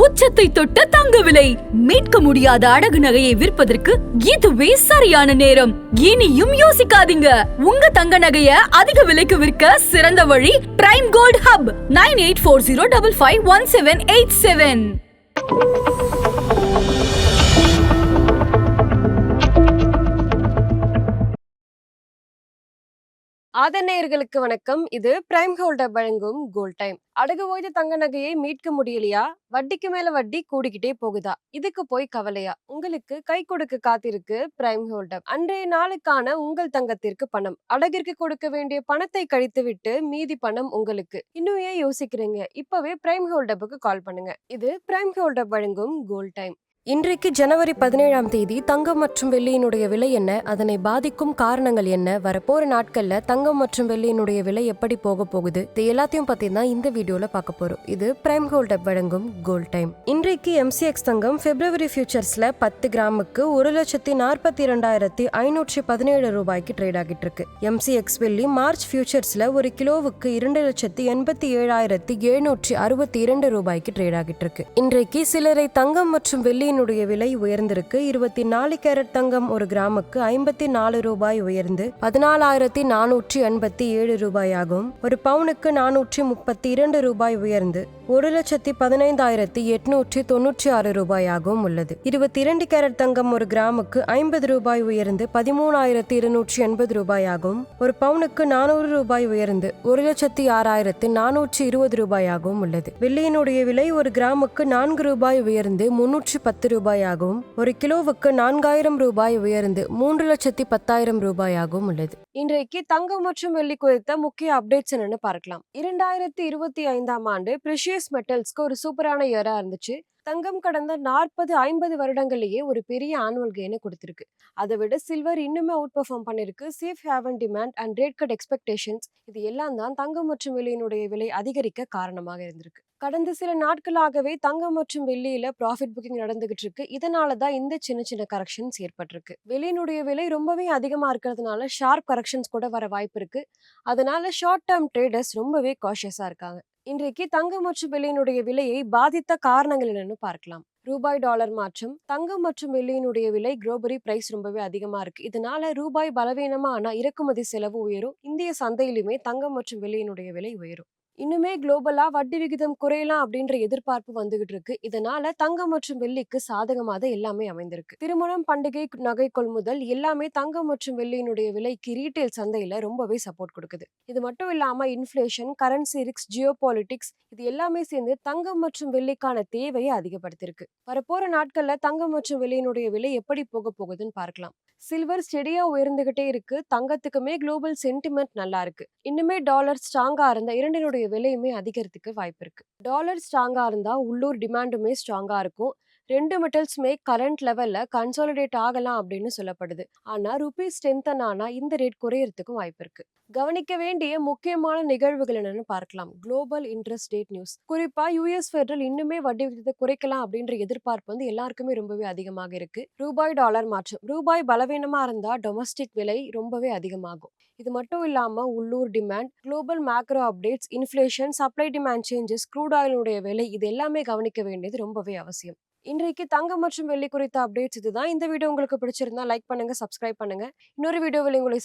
உச்சத்தை தொட்ட தங்க விலை. மீட்க முடியாத அடகு நகையை விற்பதற்கு இதுவே சரியான நேரம். இனியும் யோசிக்காதீங்க. உங்க தங்க நகைய அதிக விலைக்கு விற்க சிறந்த வழி பிரைம் கோல்ட் ஹப் 9840551787. ஆதரநேயர்களுக்கு வணக்கம். இது பிரைம் கோல்ட் வழங்கும் கோல்ட் டைம். அடகு ஓய்ந்த தங்க நகையை மீட்க முடியலையா? வட்டிக்கு மேல வட்டி கூடிக்கிட்டே போகுதா? இதுக்கு போய் கவலையா? உங்களுக்கு கை கொடுக்க காத்திருக்கு பிரைம் கோல்ட். அன்றைய நாளுக்கான உங்கள் தங்கத்திற்கு பணம். அடகிற்கு கொடுக்க வேண்டிய பணத்தை கழித்து விட்டு மீதி பணம் உங்களுக்கு. இன்னும் ஏன் யோசிக்கிறீங்க? இப்பவே பிரைம் கோல்ட் கால் பண்ணுங்க. இது பிரைம் கோல்ட் வழங்கும் கோல்ட் டைம். இன்றைக்கு ஜனவரி 17ஆம் தேதி தங்கம் மற்றும் வெள்ளியினுடைய விலை என்ன, அதனை பாதிக்கும் காரணங்கள் என்ன, வரப்போற நாட்கள்ல தங்கம் மற்றும் வெள்ளியினுடைய விலை எப்படி போக போகுது, இது எல்லாத்தையும் பத்தி தான் இந்த வீடியோல பார்க்க போறோம். இது பிரைம் கோல்ட் வழங்கும் கோல்ட் டைம். இன்றைக்கு MCX தங்கம் பிப்ரவரி ஃபியூச்சர்ஸ்ல 10 கிராமுக்கு 1,42,517 ரூபாய்க்கு ட்ரேட் ஆகிட்டு இருக்கு. MCX வெள்ளி மார்ச் ஃபியூச்சர்ஸ்ல ஒரு கிலோவுக்கு 2,87,762 ரூபாய்க்கு ட்ரேட் ஆகிட்டு இருக்கு. இன்றைக்கு சிலரை தங்கம் மற்றும் வெள்ளி விலை உயர்ந்திருக்கு. 24 கேரட் தங்கம் ஒரு கிராமுக்கு 54 ரூபாய் உயர்ந்து 14,487 ரூபாயாகும். ஒரு பவுனுக்கு 432 ரூபாய் உயர்ந்து 1,15,896 ரூபாயாகவும் உள்ளது. 22 கேரட் தங்கம் ஒரு கிராமுக்கு 50 ரூபாய் உயர்ந்து 13,280 ரூபாயாகவும், ஒரு பவுனுக்கு 400 ரூபாய் உயர்ந்து 1,06,420 ரூபாயாகவும் உள்ளது. வெள்ளியினுடைய விலை ஒரு கிராமுக்கு 4 ரூபாய் உயர்ந்து 310 ரூபாயாகவும், ஒரு கிலோவுக்கு 4,000 ரூபாய் உயர்ந்து 3,10,000 ரூபாயாகவும் உள்ளது. இன்றைக்கு தங்கம் மற்றும் வெள்ளி குறித்த முக்கிய அப்டேட்ஸ் என்னன்னு பார்க்கலாம். 2025ஆம் ஆண்டு பிரிஷியஸ் மெட்டல்ஸ்க்கு ஒரு சூப்பரான இயரா இருந்துச்சு. தங்கம் கடந்த 40-50 வருடங்கள்லயே ஒரு பெரிய ஆனுவல் கெயினை கொடுத்திருக்கு. அதை விட சில்வர் இன்னுமே அவுட் பெர்ஃபார்ம் பண்ணிருக்கு. Safe heaven demand and rate cut expectations இது எல்லாம் தான் தங்கம் மற்றும் வெள்ளியினுடைய விலை அதிகரிக்க காரணமாக இருந்திருக்கு. கடந்த சில நாட்களாகவே தங்கம் மற்றும் வெள்ளியில ப்ராஃபிட் புக்கிங் நடந்துகிட்டு இருக்கு. இதனாலதான் இந்த சின்ன சின்ன கரெக்ஷன்ஸ் ஏற்பட்டிருக்கு. வெள்ளியினுடைய விலை ரொம்பவே அதிகமா இருக்கிறதுனால ஷார்ப் கரெக்ஷன்ஸ் கூட வர வாய்ப்பு இருக்கு. அதனால ஷார்ட் டேர்ம் ட்ரேடர்ஸ் ரொம்பவே காஷியஸா இருக்காங்க. இன்றைக்கு தங்கம் மற்றும் வெள்ளியினுடைய விலையை பாதித்த காரணங்கள் என்னன்னு பார்க்கலாம். ரூபாய் டாலர் மாற்றம். தங்கம் மற்றும் வெள்ளியினுடைய விலை குளோபலி பிரைஸ் ரொம்பவே அதிகமா இருக்கு. இதனால ரூபாய் பலவீனமா ஆனா இறக்குமதி செலவு உயரும். இந்திய சந்தையிலுமே தங்கம் மற்றும் வெள்ளியினுடைய விலை உயரும். இன்னுமே குளோபலா வட்டி விகிதம் குறையலாம் அப்படின்ற எதிர்பார்ப்பு வந்துகிட்டு இருக்கு. இதனால தங்கம் மற்றும் வெள்ளிக்கு சாதகமாக எல்லாமே அமைந்திருக்கு. திருமணம், பண்டிகை, நகை கொள்முதல் எல்லாமே தங்கம் மற்றும் வெள்ளியினுடைய விலைக்கு ரீட்டைல் சந்தையில ரொம்பவே சப்போர்ட் கொடுக்குது. இது மட்டும் இல்லாம inflation, currency risk, Jio politics இது எல்லாமே சேர்ந்து தங்கம் மற்றும் வெள்ளிக்கான தேவையை அதிகப்படுத்திருக்கு. வரப்போற நாட்கள்ல தங்கம் மற்றும் வெள்ளியினுடைய விலை எப்படி போக போகுதுன்னு பார்க்கலாம். சில்வர் ஸ்டெடியா உயர்ந்துகிட்டே இருக்கு. தங்கத்துக்குமே குளோபல் சென்டிமெண்ட் நல்லா இருக்கு. இன்னுமே டாலர் ஸ்ட்ராங்கா இருந்தா இரண்டினுடைய விலையுமே அதிகரித்துக்கு வாய்ப்பு இருக்கு. டாலர் ஸ்ட்ராங்கா இருந்தா உள்ளூர் டிமாண்டுமே ஸ்ட்ராங்கா இருக்கும். ரெண்டு மெட்டல்ஸ்மே கரண்ட் லெவல்ல கன்சாலிடேட் ஆகலாம் அப்படின்னு சொல்லப்படுது. ஆனா ருபீ ஸ்ட்ரென்தன் ஆனா இந்த ரேட் குறையறதுக்கும் வாய்ப்பு இருக்கு. கவனிக்க வேண்டிய முக்கியமான நிகழ்வுகள் என்னன்னு பார்க்கலாம். Global interest rate news. குறிப்பா US ஃபெடரல் இன்னுமே வட்டி விகிதத்தை குறைக்கலாம் அப்படின்ற எதிர்பார்ப்பு எல்லாருக்குமே ரொம்பவே அதிகமாக இருக்கு. ரூபாய் டாலர் மாற்றம். ரூபாய் பலவீனமா இருந்தா டொமஸ்டிக் விலை ரொம்பவே அதிகமாகும். இது மட்டும் இல்லாம உள்ளூர் demand, global macro updates, inflation, supply demand changes, crude ஆயிலுடைய விலை இது எல்லாமே கவனிக்க வேண்டியது ரொம்பவே அவசியம். இன்றைக்கு தங்கம் மற்றும் வெள்ளி குறித்த அப்டேட்ஸ் இதுதான். இந்த வீடியோ உங்களுக்கு பிடிச்சிருந்தா லைக் பண்ணுங்க, சப்ஸ்கிரைப் பண்ணுங்க. இன்னொரு வீடியோவில் உங்களை